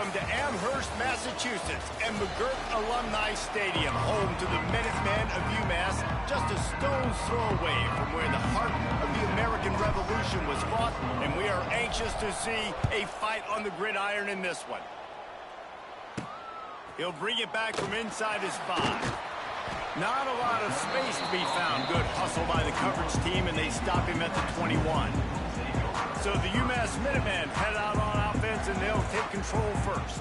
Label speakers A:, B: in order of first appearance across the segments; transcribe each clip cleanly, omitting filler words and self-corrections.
A: welcome to Amherst, Massachusetts, and McGirt Alumni Stadium, home to the Minutemen of UMass, just a stone's throw away from where the heart of the American Revolution was fought, and we are anxious to see a fight on the gridiron in this one. He'll bring it back from inside his 5. Not a lot of space to be found. Good hustle by the coverage team, and they stop him at the 21. So the UMass Minutemen head out on offense, and they'll take control first.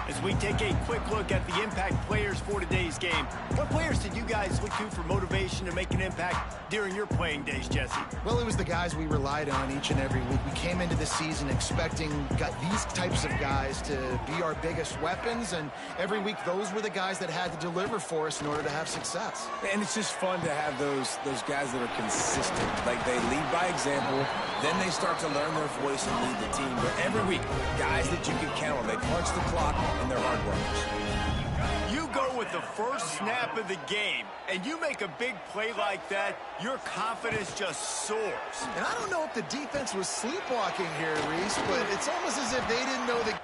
A: As we take a quick look at the impact players for today's game, what players did you guys look to for motivation to make an impact during your playing days, Jesse?
B: Well, it was the guys we relied on each and every week. We came into the season expecting these types of guys to be our biggest weapons, and every week those were the guys that had to deliver for us in order to have success.
C: And it's just fun to have those guys that are consistent. Like, they lead by example, then they start to learn their voice and lead the team. But every week, guys that you can count on. They punch the clock, and they're hard workers.
A: You go with the first snap of the game, and you make a big play like that, your confidence just soars.
B: And I don't know if the defense was sleepwalking here, Reese, but it's almost as if they didn't know the...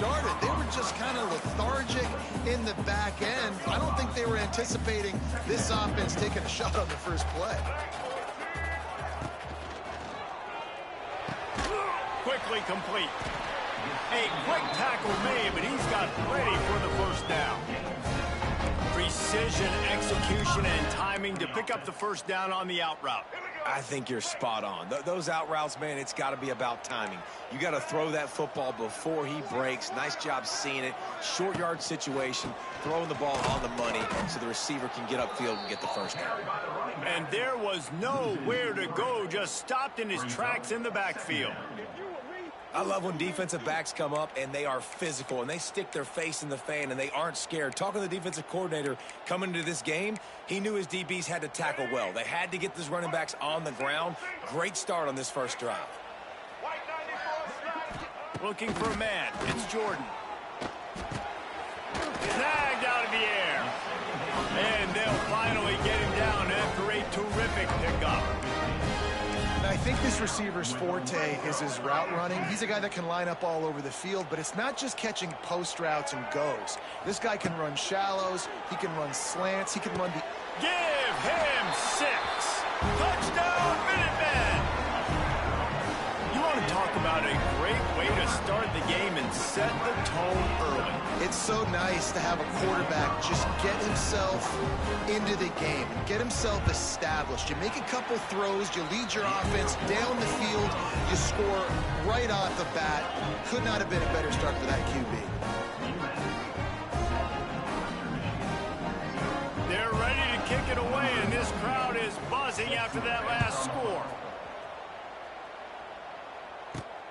B: started. They were just kind of lethargic in the back end. I don't think they were anticipating this offense taking a shot on the first play.
A: Quickly complete. A quick tackle made, but he's got ready for the first down. Precision, execution, and timing to pick up the first down on the out route.
C: I think you're spot on. Those out routes, man, it's got to be about timing. You got to throw that football before he breaks. Nice job seeing it. Short yard situation, throwing the ball on the money so the receiver can get upfield and get the first down.
A: And there was nowhere to go, just stopped in his tracks in the backfield.
C: I love when defensive backs come up and they are physical and they stick their face in the fan and they aren't scared. Talking to the defensive coordinator coming into this game, he knew his DBs had to tackle well. They had to get these running backs on the ground. Great start on this first drive.
A: Looking for a man. It's Jordan. Snagged out of the air. And they'll finally get him down after a terrific pickup.
B: I think this receiver's forte is his route running. He's a guy that can line up all over the field, but it's not just catching post routes and goes. This guy can run shallows, he can run slants, he can run the...
A: Give him 6. Touchdown, Minutemen! You want to talk about a great way to start the game and set the tone early.
B: It's so nice to have a quarterback just get himself into the game and get himself established. You make a couple throws, you lead your offense down the field, you score right off the bat. Could not have been a better start for that QB.
A: They're ready to kick it away, and this crowd is buzzing after that last score.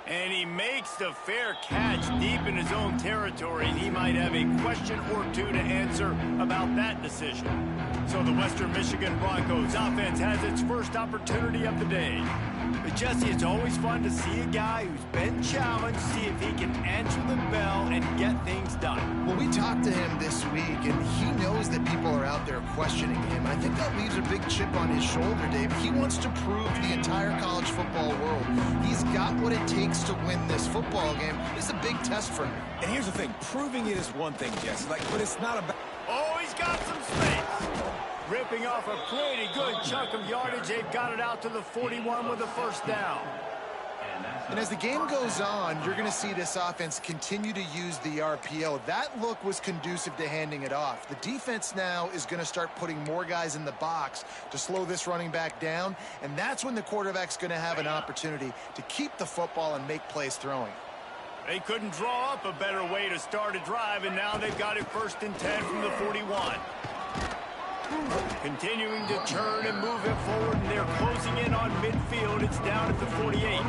A: And he makes the fair catch deep in his own territory. He might have a question or two to answer about that decision. So the Western Michigan Broncos offense has its first opportunity of the day. But Jesse, it's always fun to see a guy who's been challenged, see if he can answer the bell and get things done.
B: Well, we talked to him this week, and he knows that people are out there questioning him. I think that leaves a big chip on his shoulder, Dave. He wants to prove to the entire college football world he's got what it takes to win this football game. This is a big test for him.
C: And here's the thing, proving it is one thing, Jesse, but it's not about...
A: Oh, he's got some space. Ripping off a pretty good chunk of yardage. They've got it out to the 41 with a first down.
B: And as the game goes on, you're going to see this offense continue to use the RPO. That look was conducive to handing it off. The defense now is going to start putting more guys in the box to slow this running back down, and that's when the quarterback's going to have an opportunity to keep the football and make plays throwing.
A: They couldn't draw up a better way to start a drive, and now they've got it 1st and 10 from the 41. Continuing to turn and move it forward, and they're closing in on midfield. It's down at the 48.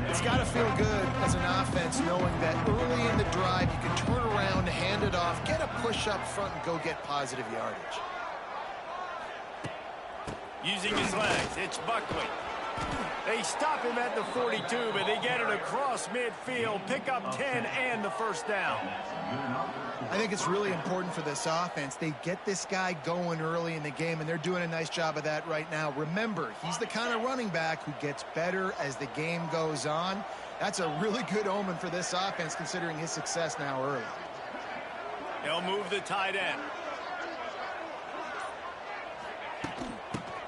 B: It's got to feel good as an offense knowing that early in the drive you can turn around, hand it off, get a push up front, and go get positive yardage.
A: Using his legs, it's Buckley. They stop him at the 42, but they get it across midfield, pick up 10 and the first down.
B: I think it's really important for this offense. They get this guy going early in the game, and they're doing a nice job of that right now. Remember, he's the kind of running back who gets better as the game goes on. That's a really good omen for this offense, considering his success now early.
A: They'll move the tight end.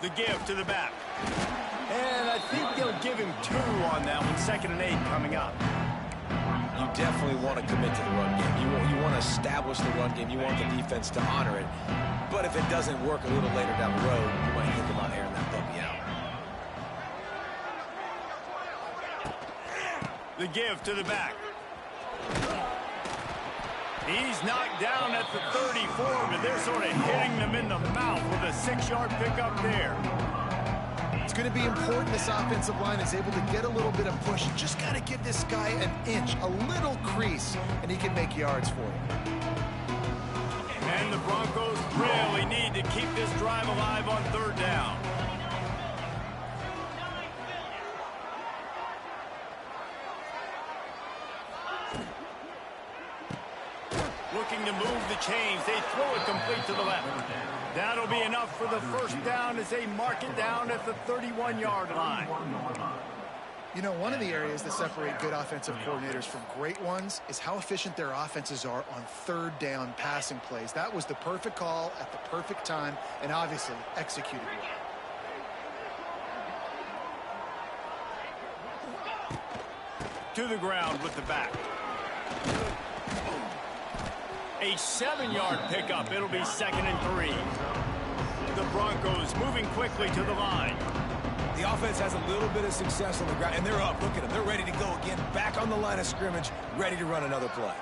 A: The give to the back. And I think they'll give him 2 on that one. 2nd and 8 coming up.
C: You definitely want to commit to the run game. You want to establish the run game. You want the defense to honor it. But if it doesn't work a little later down the road, you might think about airing that puppy out.
A: The give to the back. He's knocked down at the 34, but they're sort of hitting them in the mouth with a 6-yard pickup there.
B: It's going to be important this offensive line is able to get a little bit of push. You just got to give this guy an inch, a little crease, and he can make yards for you.
A: And the Broncos really need to keep this drive alive on 3rd down. Looking to move the chains. They throw it complete to the left. That'll be enough for the first down as they mark it down at the 31-yard line.
B: You know, one of the areas that separate good offensive coordinators from great ones is how efficient their offenses are on third down passing plays. That was the perfect call at the perfect time and obviously executed well.
A: To the ground with the back. A 7-yard pickup. It'll be 2nd and 3. The Broncos moving quickly to the line.
C: The offense has a little bit of success on the ground, and they're up. Look at them. They're ready to go again. Back on the line of scrimmage, ready to run another play.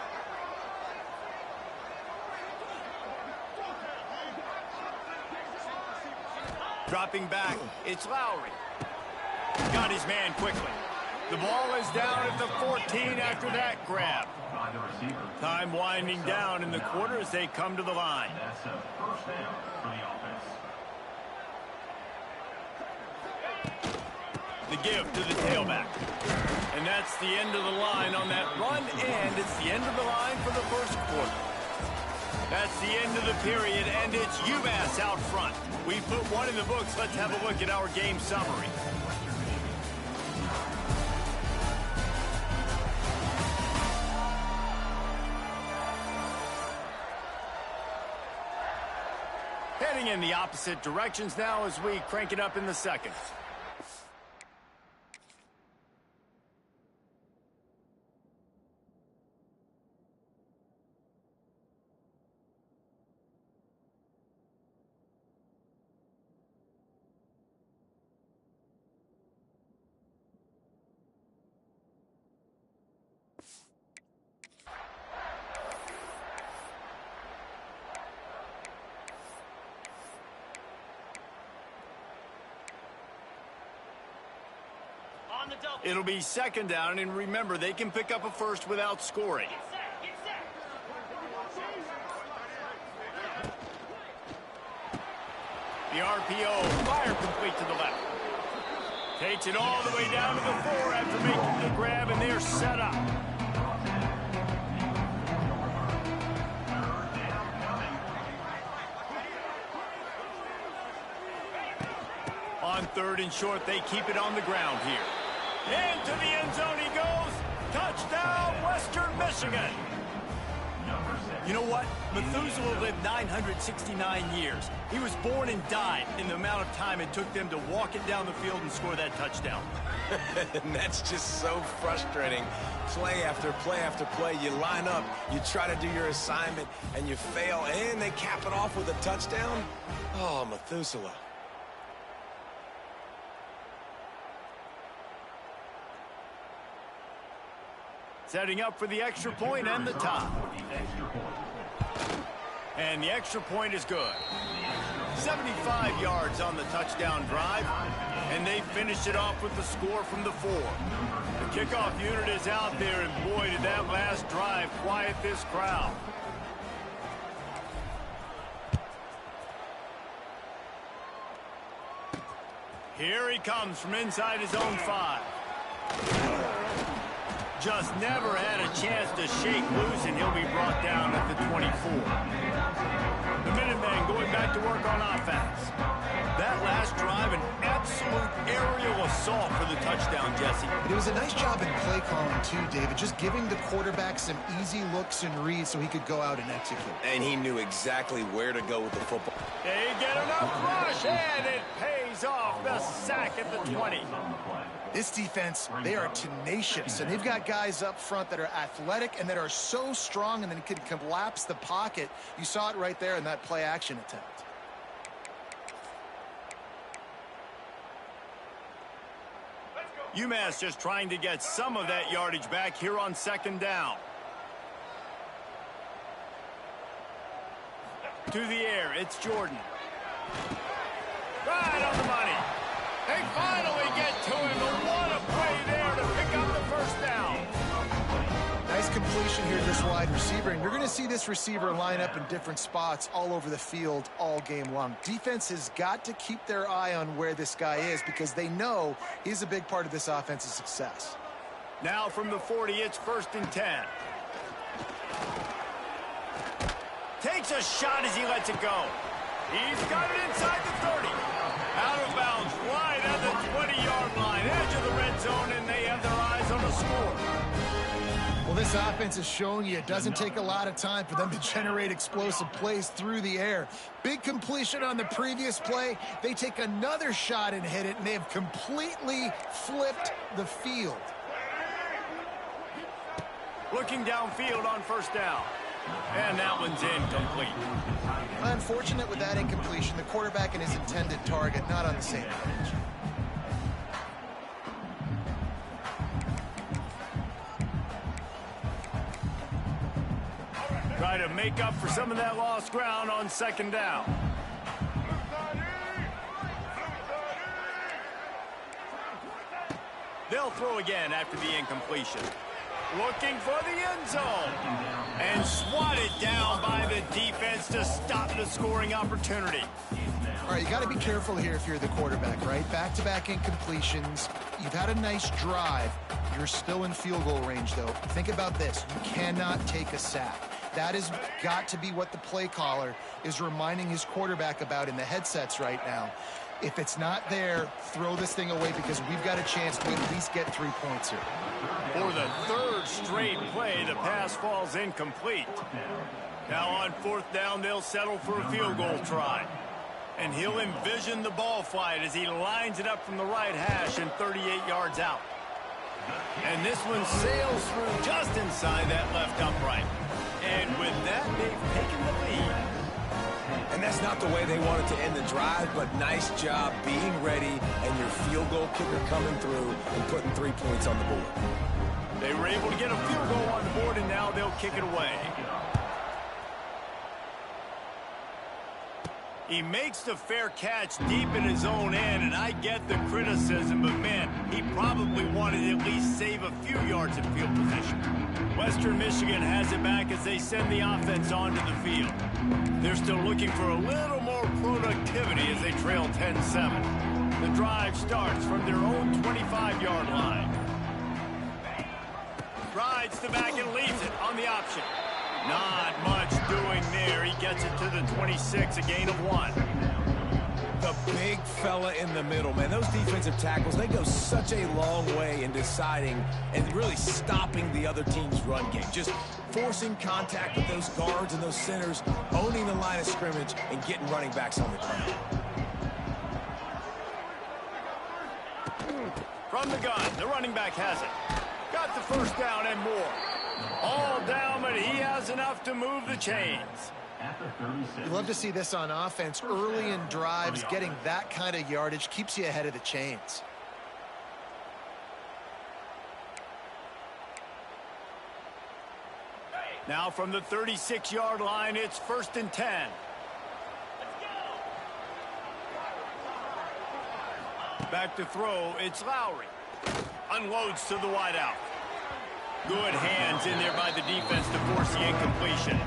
A: Dropping back, it's Lowry. Got his man quickly. The ball is down at the 14 after that grab. Time winding down in the quarter as they come to the line.
D: That's a first down for the offense.
A: The give to the tailback. And that's the end of the line on that run, and it's the end of the line for the first quarter. That's the end of the period, and it's UMass out front. We put one in the books. Let's have a look at our game summary. Heading in the opposite directions now as we crank it up in the second. It'll be 2nd down, and remember, they can pick up a first without scoring. The RPO, fire complete to the left. Takes it all the way down to the 4 after making the grab, and they're set up. On 3rd and short, they keep it on the ground here. Into the end zone he goes. Touchdown, Western Michigan. You know what? Methuselah lived 969 years. He was born and died in the amount of time it took them to walk it down the field and score that touchdown.
C: And that's just so frustrating. Play after play after play. You line up, you try to do your assignment, and you fail, and they cap it off with a touchdown? Oh, Methuselah.
A: Setting up for the extra point and the tie. And the extra point is good. 75 yards on the touchdown drive, and they finished it off with the score from the 4. The kickoff unit is out there, and boy, did that last drive quiet this crowd. Here he comes from inside his own 5. Just never had a chance to shake loose, and he'll be brought down at the 24. The Minutemen going back to work on offense. That last drive, an absolute aerial assault for the touchdown, Jesse.
B: It was a nice job in play calling, too, David, just giving the quarterback some easy looks and reads so he could go out and execute.
C: And he knew exactly where to go with the football.
A: They get enough rush, and it pays off. The sack at the 20.
B: This defense, they are tenacious, and they've got guys up front that are athletic and that are so strong and then can collapse the pocket. You saw it right there in that play-action attempt.
A: UMass just trying to get some of that yardage back here on 2nd down. To the air, it's Jordan. Right on the money. They finally get to him, and what a play there to pick up the first down.
B: Nice completion here to this wide receiver, and you're going to see this receiver line up in different spots all over the field all game long. Defense has got to keep their eye on where this guy is because they know he's a big part of this offense's success.
A: Now from the 40, it's 1st and 10. Takes a shot as he lets it go. He's got it inside the 30. Out of bounds, right at the 20-yard sideline, edge of the red zone, and they have their eyes on the score.
B: Well, this offense is showing you it doesn't take a lot of time for them to generate explosive plays through the air. Big completion on the previous play. They take another shot and hit it, and they have completely flipped the field.
A: Looking downfield on first down. And that one's incomplete.
B: Unfortunate with that incompletion. The quarterback and his intended target not on the same page.
A: Try to make up for some of that lost ground on second down. They'll throw again after the incompletion. Looking for the end zone. And swatted down by the defense to stop the scoring opportunity.
B: All right, you got to be careful here if you're the quarterback, right? Back-to-back incompletions. You've had a nice drive. You're still in field goal range, though. Think about this. You cannot take a sack. That has got to be what the play caller is reminding his quarterback about in the headsets right now. If it's not there, throw this thing away because we've got a chance to at least get 3 points here.
A: For the third straight play, the pass falls incomplete. Now on fourth down, they'll settle for a field goal try. And he'll envision the ball flight as he lines it up from the right hash and 38 yards out. And this one sails through just inside that left upright. And with that, they've taken the lead.
C: And that's not the way they wanted to end the drive, but nice job being ready and your field goal kicker coming through and putting 3 points on the board.
A: They were able to get a field goal on the board, and now they'll kick it away. He makes the fair catch deep in his own end, and I get the criticism, but man, he probably wanted to at least save a few yards of field position. Western Michigan has it back as they send the offense onto the field. They're still looking for a little more productivity as they trail 10-7. The drive starts from their own 25-yard line. Rides the back and leaves it on the option. Not much doing there. He gets it to the 26, a gain of 1.
C: The big fella in the middle, man. Those defensive tackles, they go such a long way in deciding and really stopping the other team's run game. Just forcing contact with those guards and those centers, owning the line of scrimmage, and getting running backs on the ground.
A: From the gun, the running back has it. Got the first down and more. All down, but he has enough to move the chains.
B: You love to see this on offense. Early in drives, getting that kind of yardage keeps you ahead of the chains.
A: Now from the 36-yard line, it's 1st and 10. Back to throw, it's Lowry. Unloads to the wideout. Good hands in there by the defense to force the incompletion.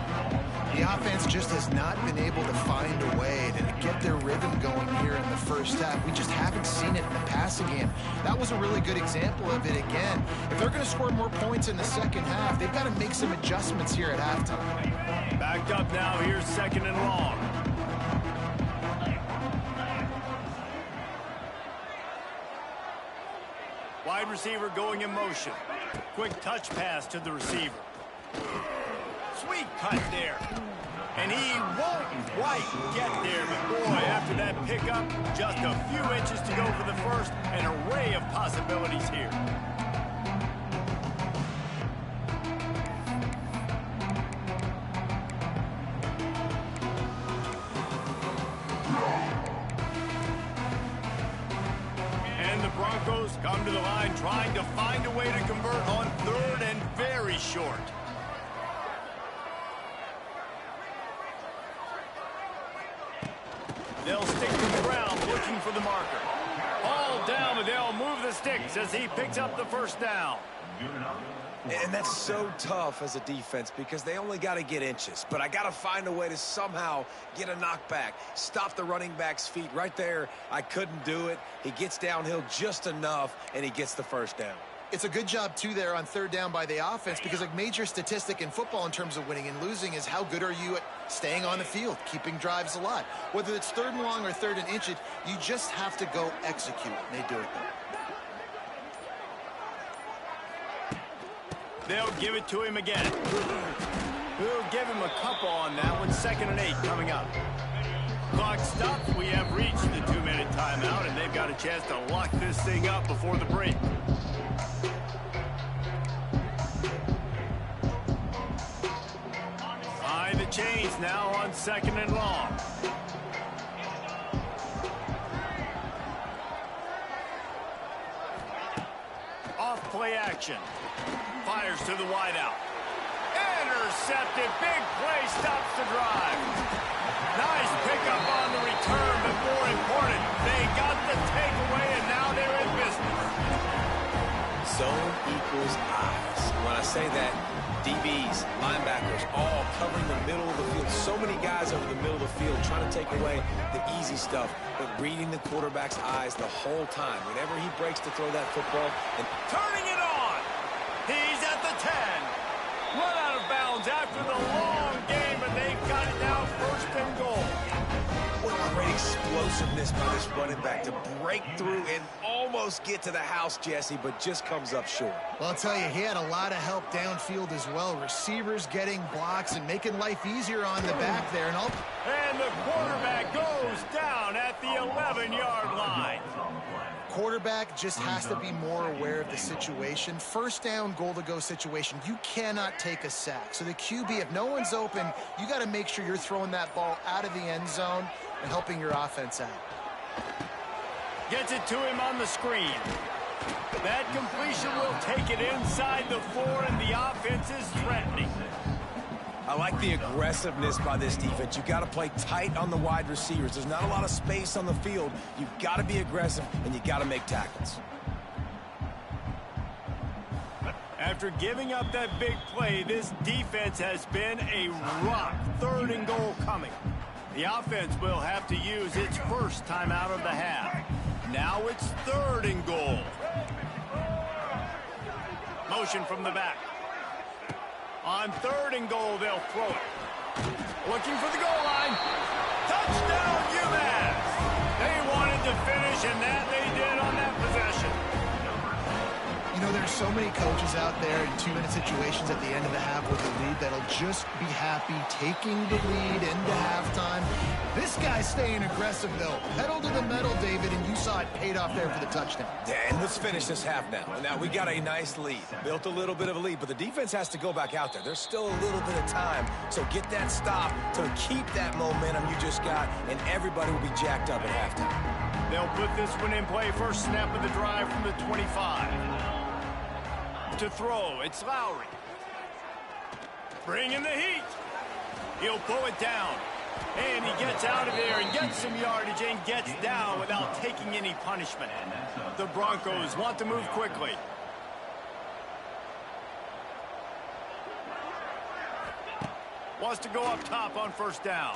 B: The offense just has not been able to find a way to get their rhythm going here in the first half. We just haven't seen it in the passing game. That was a really good example of it again. If they're going to score more points in the second half, they've got to make some adjustments here at halftime.
A: Backed up now, here's 2nd and long. Wide receiver going in motion. Quick touch pass to the receiver. Sweet cut there. And he won't quite get there, but boy, after that pickup, just a few inches to go for the first. An array of possibilities here. And the Broncos come to the line trying to find a way to convert on 3rd and very short. They'll stick to the ground looking for the marker. All down, but they'll move the sticks as he picks up the first down.
C: And that's so tough as a defense because they only got to get inches. But I got to find a way to somehow get a knockback, stop the running back's feet right there. I couldn't do it. He gets downhill just enough, and he gets the first down.
B: It's a good job, too, there on 3rd down by the offense because a major statistic in football in terms of winning and losing is how good are you at staying on the field, keeping drives alive. Whether it's 3rd and long or 3rd and inches, you just have to go execute. And they do it, though.
A: They'll give it to him again. We'll give him a couple on that one. 2nd and 8 coming up. Clock stopped. We have reached the 2-minute timeout, and they've got a chance to lock this thing up before the break. High the chains now on 2nd and long. Off play action. Fires to the wideout. Intercepted. Big play stops the drive. Nice pickup on the return, but more important, they got the takeaway, and now they're in business.
C: Zone equals eyes. When I say that, DBs, linebackers, all covering the middle of the field. So many guys over the middle of the field trying to take away the easy stuff, but reading the quarterback's eyes the whole time. Whenever he breaks to throw that football, and
A: turning it on. He's at the 10. Run out of bounds after the long game, and they've got it now 1st and goal.
C: what a great explosiveness by this running back to break through and almost get to the house, Jesse, but just comes up short.
B: Well, I'll tell you, he had a lot of help downfield as well. Receivers getting blocks and making life easier on the back there.
A: And the quarterback goes down at the 11-yard line.
B: Quarterback just has to be more aware of the situation. 1st down, goal-to-go situation. You cannot take a sack. So the QB, if no one's open, you got to make sure you're throwing that ball out of the end zone and helping your offense out.
A: Gets it to him on the screen. That completion will take it inside the 4, and the offense is threatening.
C: I like the aggressiveness by this defense. You've got to play tight on the wide receivers. There's not a lot of space on the field. You've got to be aggressive, and you've got to make tackles.
A: After giving up that big play, this defense has been a rock. 3rd and goal coming. The offense will have to use its first timeout of the half. Now it's 3rd and goal. Motion from the back. On 3rd and goal, they'll throw it. Looking for the goal line. Touchdown, UMass! They wanted to finish, and that they did on that possession.
B: You know, there's so many coaches out there in 2-minute situations at the end of the half with the lead that'll just be happy taking the lead into halftime. This guy's staying aggressive, though. Pedal to the metal, David, and you saw it paid off there for the touchdown.
C: Yeah, and let's finish this half now. Now, we got a nice lead. Built a little bit of a lead, but the defense has to go back out there. There's still a little bit of time, so get that stop to keep that momentum you just got, and everybody will be jacked up at halftime.
A: They'll put this one in play. First snap of the drive from the 25. To throw, it's Lowry. Bringing the heat. He'll pull it down. And he gets out of there and gets some yardage and gets down without taking any punishment. The Broncos want to move quickly. Wants to go up top on 1st down.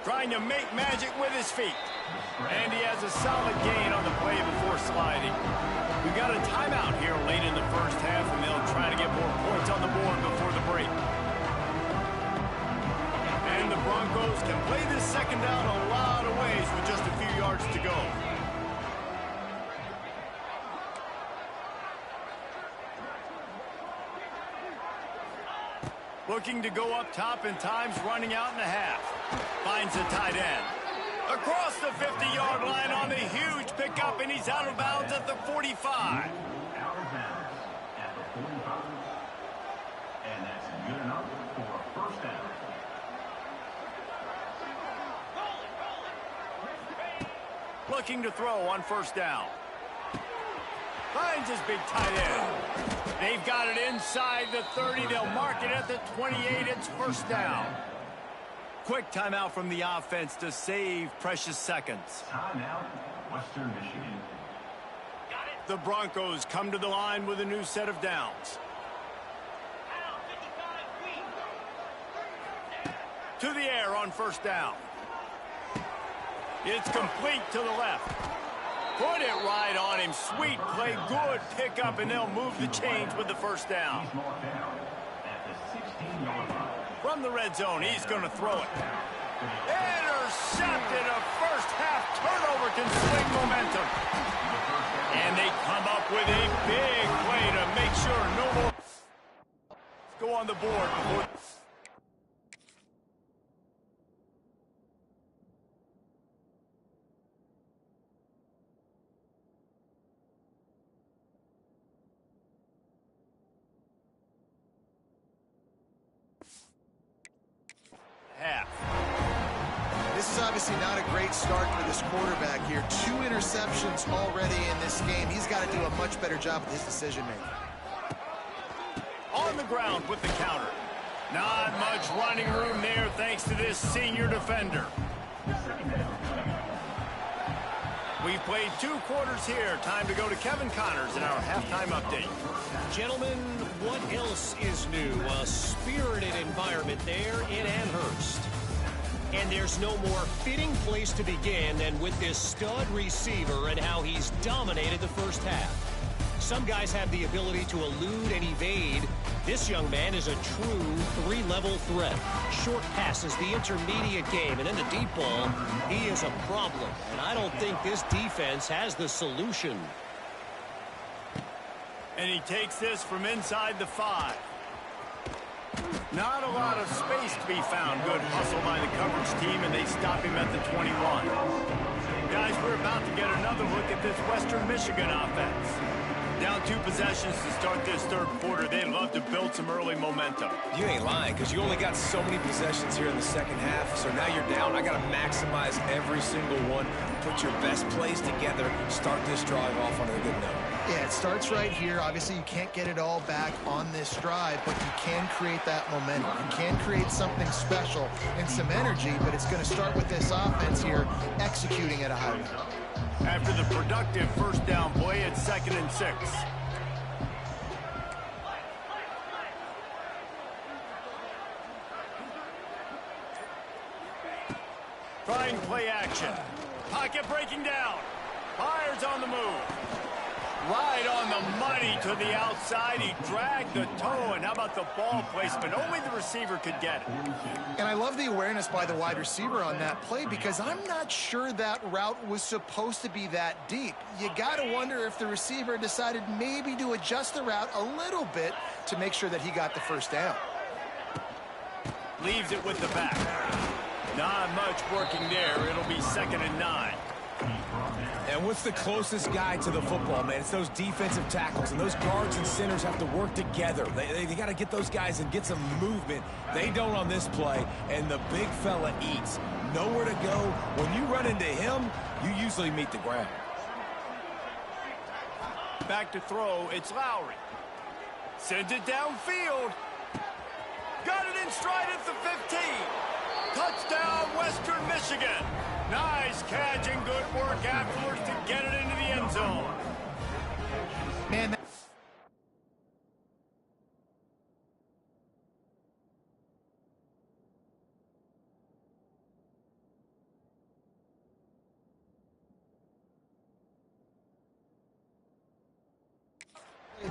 A: Trying to make magic with his feet. And he has a solid gain on the play before sliding. We've got a timeout here late in the 1st half, and they'll try to get more points on the board before the break. And the Broncos can play this 2nd down a lot of ways with just a few yards to go. Looking to go up top, and time's running out in the half. Finds a tight end. Across the 50-yard line on the huge pickup, and he's out of bounds at the 45.
D: Out of bounds at the 45. And that's good enough for a 1st down.
A: Looking to throw on 1st down. Finds his big tight end. They've got it inside the 30. They'll mark it at the 28. It's 1st down. Quick timeout from the offense to save precious seconds.
D: Timeout, Western Michigan.
A: The Broncos come to the line with a new set of downs. To the air on 1st down. It's complete to the left. Put it right on him. Sweet play. Good pickup, and they'll move the chains with the 1st down.
D: He's marked down at the 16-yard line.
A: From the red zone, he's going to throw it. Intercepted. A 1st half turnover can swing momentum. And they come up with a big play to make sure no more. go on the board before... half.
B: This is obviously not a great start for this quarterback here. 2 interceptions already in this game. He's got to do a much better job with his decision-making.
A: On the ground with the counter. Not much running room there thanks to this senior defender. We've played 2 quarters here. Time to go to Kevin Connors in our halftime update.
E: Gentlemen, what else is new? A spirited environment there in Amherst. And there's no more fitting place to begin than with this stud receiver and how he's dominated the first half. Some guys have the ability to elude and evade. This young man is a true 3-level threat. Short passes, the intermediate game, and then the deep ball. He is a problem, and I don't think this defense has the solution.
A: And he takes this from inside the 5. Not a lot of space to be found. Good hustle by the coverage team, and they stop him at the 21. Guys, we're about to get another look at this Western Michigan offense. Down 2 possessions to start this third quarter. They'd love to build some early momentum.
C: You ain't lying, because you only got so many possessions here in the second half, so now you're down. I got to maximize every single one. Put your best plays together. Start this drive off on a good note.
B: Yeah, it starts right here. Obviously, you can't get it all back on this drive, but you can create that momentum. You can create something special and some energy, but it's going to start with this offense here executing at a high level.
A: After the productive first down play, it's 2nd and 6. Trying play action. Pocket breaking down. Fires on the move. Right on the money to the outside. He dragged the toe, and how about the ball placement? Only the receiver could get it.
B: And I love the awareness by the wide receiver on that play because I'm not sure that route was supposed to be that deep. You got to wonder if the receiver decided maybe to adjust the route a little bit to make sure that he got the first down.
A: Leaves it with the back. Not much working there. It'll be 2nd and 9.
C: And what's the closest guy to the football, man? It's those defensive tackles, and those guards and centers have to work together. They got to get those guys and get some movement. They don't on this play, and the big fella eats. Nowhere to go. When you run into him, you usually meet the ground.
A: Back to throw, it's Lowry. Sends it downfield. Got it in stride at the 15. Touchdown, Western Michigan. Nice catch and good work afterwards to get it into the end zone.
B: Man,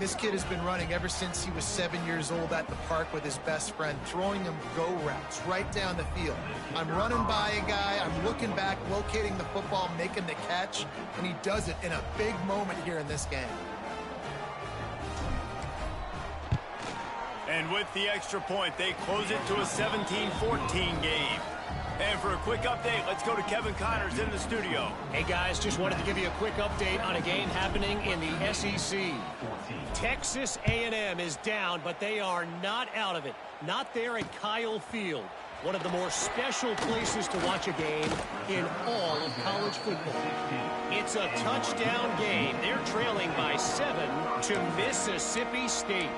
B: this kid has been running ever since he was 7 years old at the park with his best friend, throwing him go routes right down the field. I'm running by a guy, I'm looking back, locating the football, making the catch, and he does it in a big moment here in this game.
A: And with the extra point, they close it to a 17-14 game. And for a quick update, let's go to Kevin Connors in the studio.
E: Hey guys, just wanted to give you a quick update on a game happening in the SEC. Texas A&M is down, but they are not out of it. Not there at Kyle Field, one of the more special places to watch a game in all of college football. It's a touchdown game. They're trailing by 7 to Mississippi State.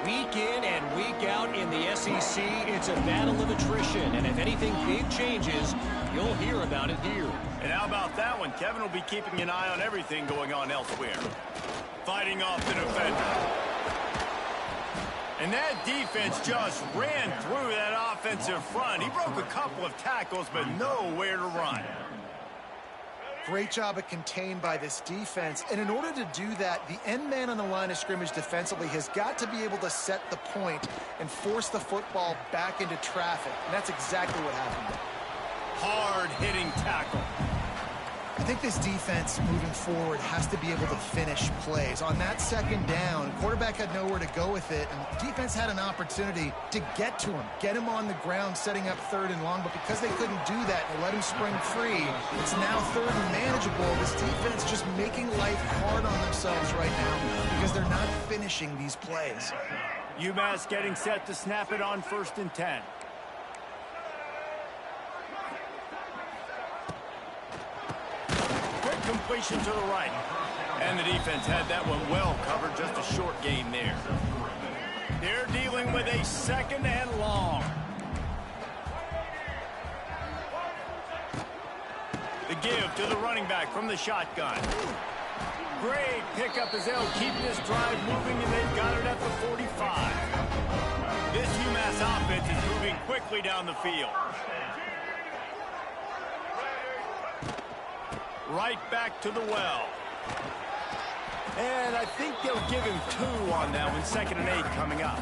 E: Week in and week out in the SEC, it's a battle of attrition, and if anything big changes, you'll hear about it here.
A: And how about that one? Kevin will be keeping an eye on everything going on elsewhere. Fighting off the defender. And that defense just ran through that offensive front. He broke a couple of tackles, but nowhere to run.
B: Great job of contained by this defense. And in order to do that, the end man on the line of scrimmage defensively has got to be able to set the point and force the football back into traffic. And that's exactly what happened.
A: Hard-hitting tackle.
B: I think this defense moving forward has to be able to finish plays. On that second down, quarterback had nowhere to go with it, and defense had an opportunity to get to him, get him on the ground, setting up 3rd and long, but because they couldn't do that, they let him spring free. It's now 3rd and manageable. This defense just making life hard on themselves right now because they're not finishing these plays.
A: UMass getting set to snap it on 1st and 10. Completion to the right. And the defense had that one well covered. Just a short gain there. They're dealing with a 2nd and long. The give to the running back from the shotgun. Great pickup as they'll keep this drive moving, and they've got it at the 45. This UMass offense is moving quickly down the field. Right back to the well. And I think they'll give him 2 on that one. 2nd and 8 coming up.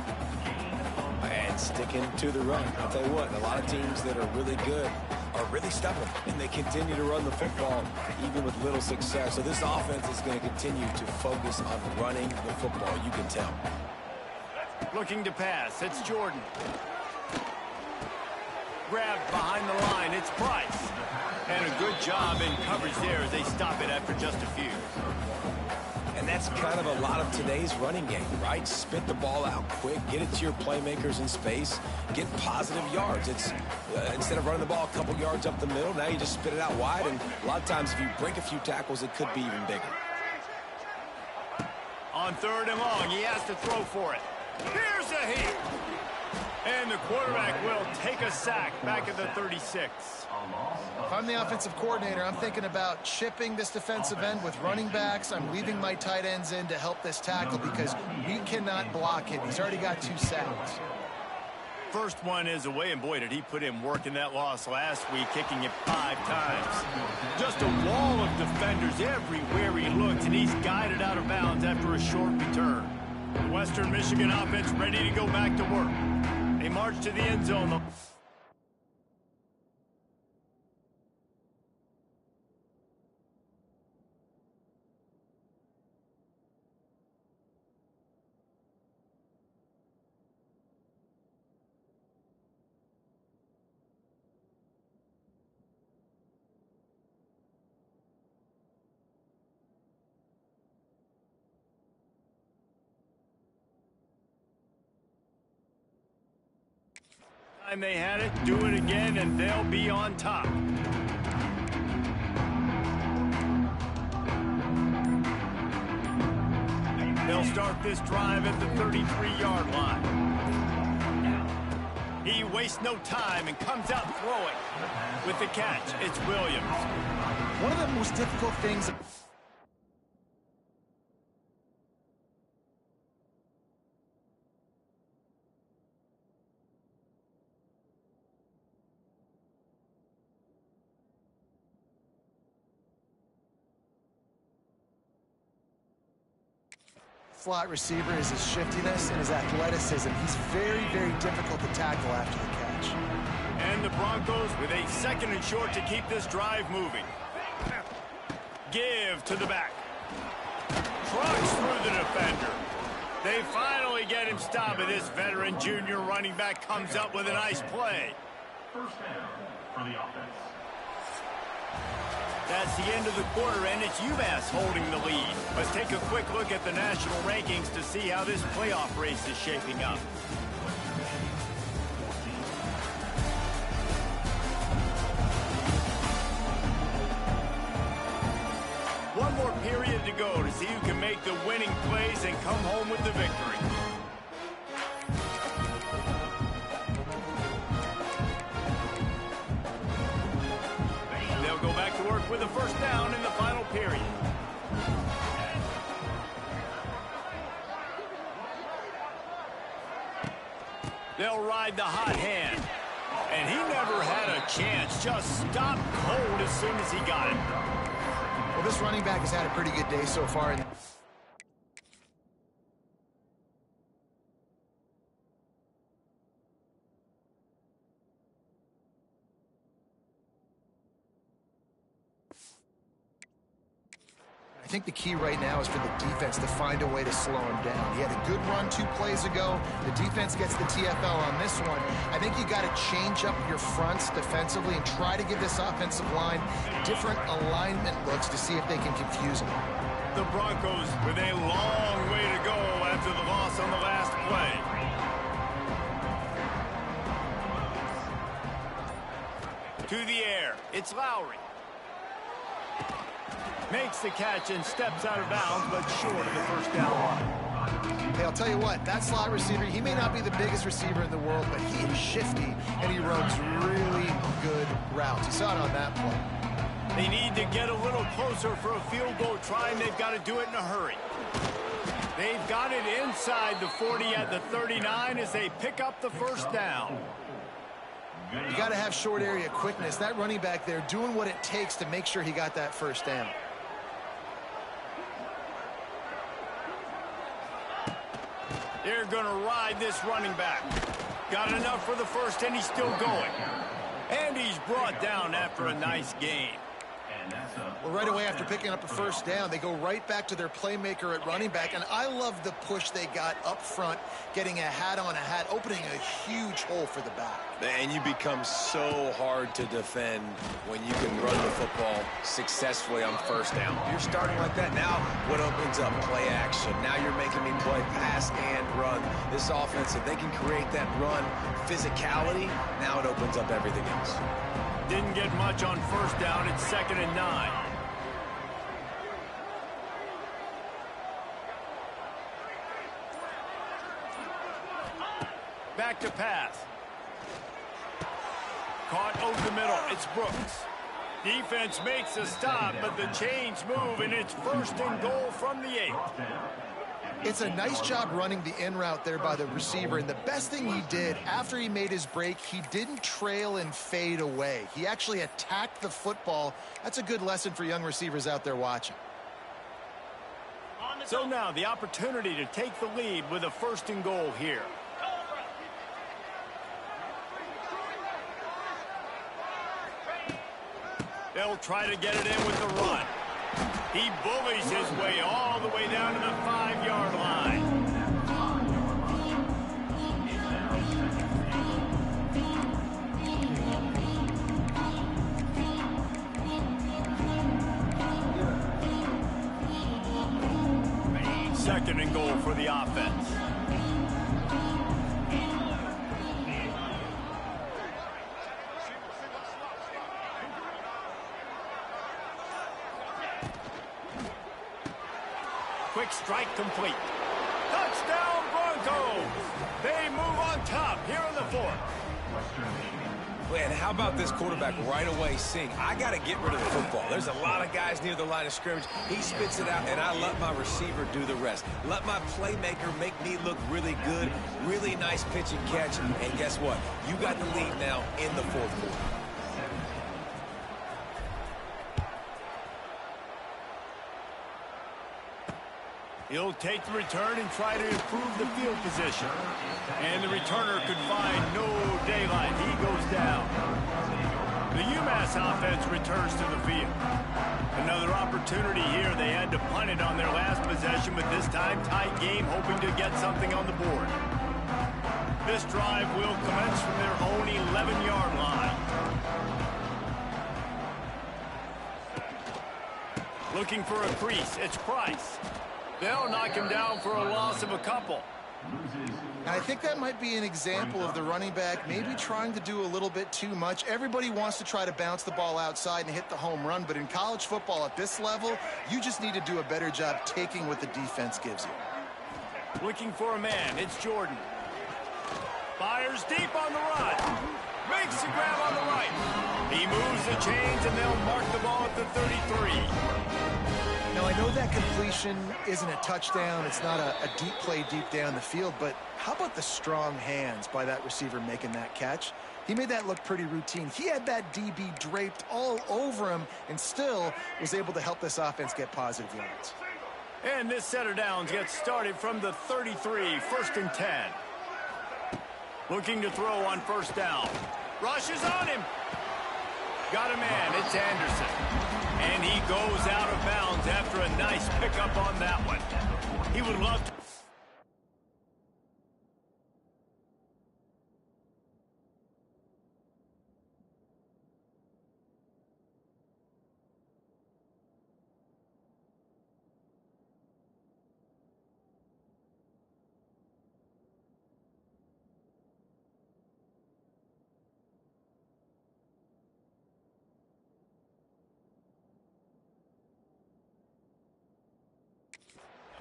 C: And sticking to the run. I'll tell you what, a lot of teams that are really good are really stubborn, and they continue to run the football even with little success. So this offense is going to continue to focus on running the football. You can tell.
A: Looking to pass. It's Jordan. Grabbed behind the line. It's Price. And a good job in coverage there as they stop it after just a few.
C: And that's kind of a lot of today's running game, right? Spit the ball out quick, get it to your playmakers in space, get positive yards. It's instead of running the ball a couple yards up the middle, now you just spit it out wide, and a lot of times if you break a few tackles, it could be even bigger.
A: On 3rd and long, he has to throw for it. Here's a hit. And the quarterback will take a sack back at the 36.
B: If I'm the offensive coordinator, I'm thinking about chipping this defensive end with running backs. I'm leaving my tight ends in to help this tackle because we cannot block him. He's already got 2 sacks.
A: First one is away, and boy, did he put in work in that loss last week, kicking it 5 times. Just a wall of defenders everywhere he looks, and he's guided out of bounds after a short return. The Western Michigan offense ready to go back to work. They march to the end zone. Time they had it, do it again, and they'll be on top. They'll start this drive at the 33-yard line. He wastes no time and comes out throwing. With the catch, it's Williams.
B: One of the most difficult things... slot receiver is his shiftiness and his athleticism. He's very, very difficult to tackle after the catch.
A: And the Broncos with a 2nd and short to keep this drive moving. Give to the back. Trucks through the defender. They finally get him stopped, and this veteran junior running back comes up with a nice play.
D: First down for the offense.
A: That's the end of the quarter, and it's UMass holding the lead. Let's take a quick look at the national rankings to see how this playoff race is shaping up. One more period to go to see who can make the winning plays and come home with the victory. Go back to work with a first down in the final period. They'll ride the hot hand. And he never had a chance. Just stopped cold as soon as he got it.
B: Well, this running back has had a pretty good day so far. think the key right now is for the defense to find a way to slow him down. He had a good run 2 plays ago. The defense gets the TFL on this one. I think you got to change up your fronts defensively and try to give this offensive line different alignment looks to see if they can confuse him.
A: The Broncos with a long way to go after the loss on the last play. To the air, it's Lowry. Makes the catch and steps out of bounds, but short of the first down line.
B: Hey, I'll tell you what, that slot receiver, he may not be the biggest receiver in the world, but he is shifty, and he runs really good routes. You saw it on that play.
A: They need to get a little closer for a field goal try, and they've got to do it in a hurry. They've got it inside the 40 at the 39 as they pick up the first down.
B: You got to have short area quickness. That running back there doing what it takes to make sure he got that first down.
A: They're going to ride this running back. Got enough for the first, and he's still going. And he's brought down after a nice gain.
B: Well, right away after picking up a first down, they go right back to their playmaker at running back, and I love the push they got up front, getting a hat on a hat, opening a huge hole for the back.
C: And you become so hard to defend when you can run the football successfully on first down. You're starting like that. Now what opens up? Play action. Now you're making me play pass and run. This offense, if they can create that run physicality, now it opens up everything else.
A: Didn't get much on first down. It's 2nd and 9. Back to pass. Caught over the middle. It's Brooks. Defense makes a stop, but the chains move, and it's 1st and goal from the 8.
B: It's a nice job running the in route there by the receiver, and the best thing he did after he made his break, he didn't trail and fade away. He actually attacked the football. That's a good lesson for young receivers out there watching.
A: So now the opportunity to take the lead with a 1st and goal here. They'll try to get it in with the run. He bullies his way all the way down to the 5-yard line. Second and goal for the offense. Quick strike complete. Touchdown Broncos! They move on top here in the 4th.
C: Man, how about this quarterback right away seeing, I got to get rid of the football. There's a lot of guys near the line of scrimmage. He spits it out, and I let my receiver do the rest. Let my playmaker make me look really good, really nice pitch and catch, and guess what? You got the lead now in the 4th quarter.
A: He'll take the return and try to improve the field position. And the returner could find no daylight. He goes down. The UMass offense returns to the field. Another opportunity here. They had to punt it on their last possession, but this time tight game, hoping to get something on the board. This drive will commence from their own 11-yard line. Looking for a crease. It's Price. They'll knock him down for a loss of a couple.
B: And I think that might be an example of the running back maybe trying to do a little bit too much. Everybody wants to try to bounce the ball outside and hit the home run, but in college football at this level, you just need to do a better job taking what the defense gives you.
A: Looking for a man. It's Jordan. Fires deep on the run. Makes the grab on the right. He moves the chains, and they'll mark the ball at the 33.
B: Now, I know that completion isn't a touchdown. It's not a deep play deep down the field, but how about the strong hands by that receiver making that catch? He made that look pretty routine. He had that DB draped all over him and still was able to help this offense get positive yards.
A: And this set of downs gets started from the 33, 1st and 10. Looking to throw on first down. Rushes on him. Got a man. It's Anderson. And he goes out of bounds after a nice pickup on that one. He would love to.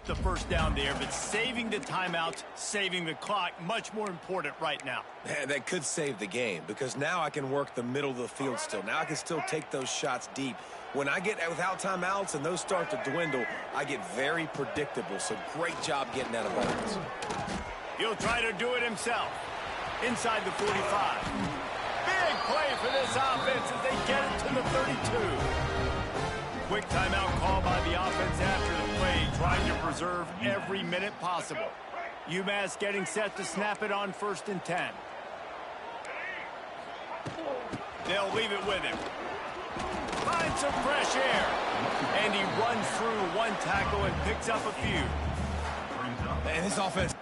A: The first down there, but saving the timeouts, saving the clock, much more important right now.
C: That could save the game because now I can work the middle of the field still. Now I can still take those shots deep. When I get without timeouts and those start to dwindle, I get very predictable. So great job getting out of bounds.
A: He'll try to do it himself. Inside the 45. Big play for this offense as they get it to the 32. Quick timeout call by the offense after the play, trying to preserve every minute possible. UMass getting set to snap it on 1st and 10. They'll leave it with him. Finds some fresh air. And he runs through one tackle and picks up a few.
C: And this offense...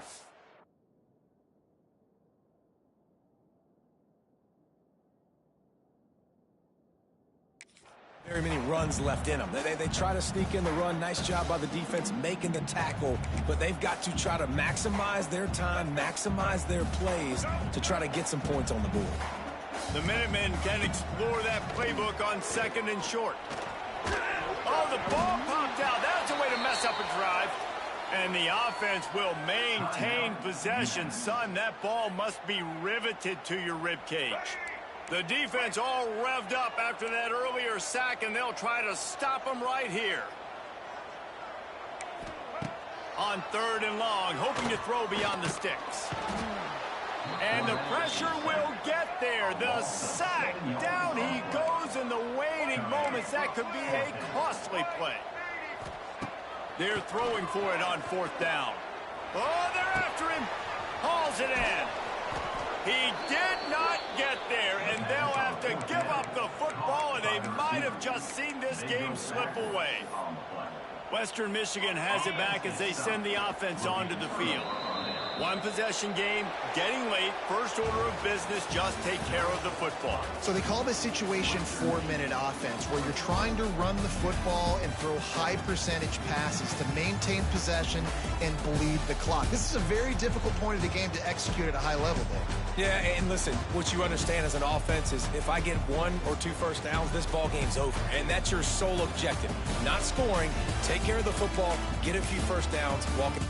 C: very many runs left in them. They try to sneak in the run. Nice job by the defense making the tackle, but they've got to try to maximize their time, maximize their plays to try to get some points on the board.
A: The Minutemen can explore that playbook on 2nd and short. Oh, the ball popped out. That's a way to mess up a drive. And the offense will maintain possession. Son, that ball must be riveted to your ribcage. The defense all revved up after that earlier sack, and they'll try to stop them right here. On 3rd and long, hoping to throw beyond the sticks. And the pressure will get there. The sack, down he goes in the waning moments. That could be a costly play. They're throwing for it on 4th down. Oh, they're after him. Hauls it in. He did not get there, and they'll have to give up the football, and they might have just seen this game slip away. Western Michigan has it back as they send the offense onto the field. One possession game, getting late, first order of business, just take care of the football.
B: So they call this situation 4-minute offense, where you're trying to run the football and throw high percentage passes to maintain possession and bleed the clock. This is a very difficult point of the game to execute at a high level, Dave.
C: Yeah, and listen, what you understand as an offense is if I get 1 or 2 first downs, this ball game's over. And that's your sole objective. Not scoring, take care of the football, get a few first downs, walk it.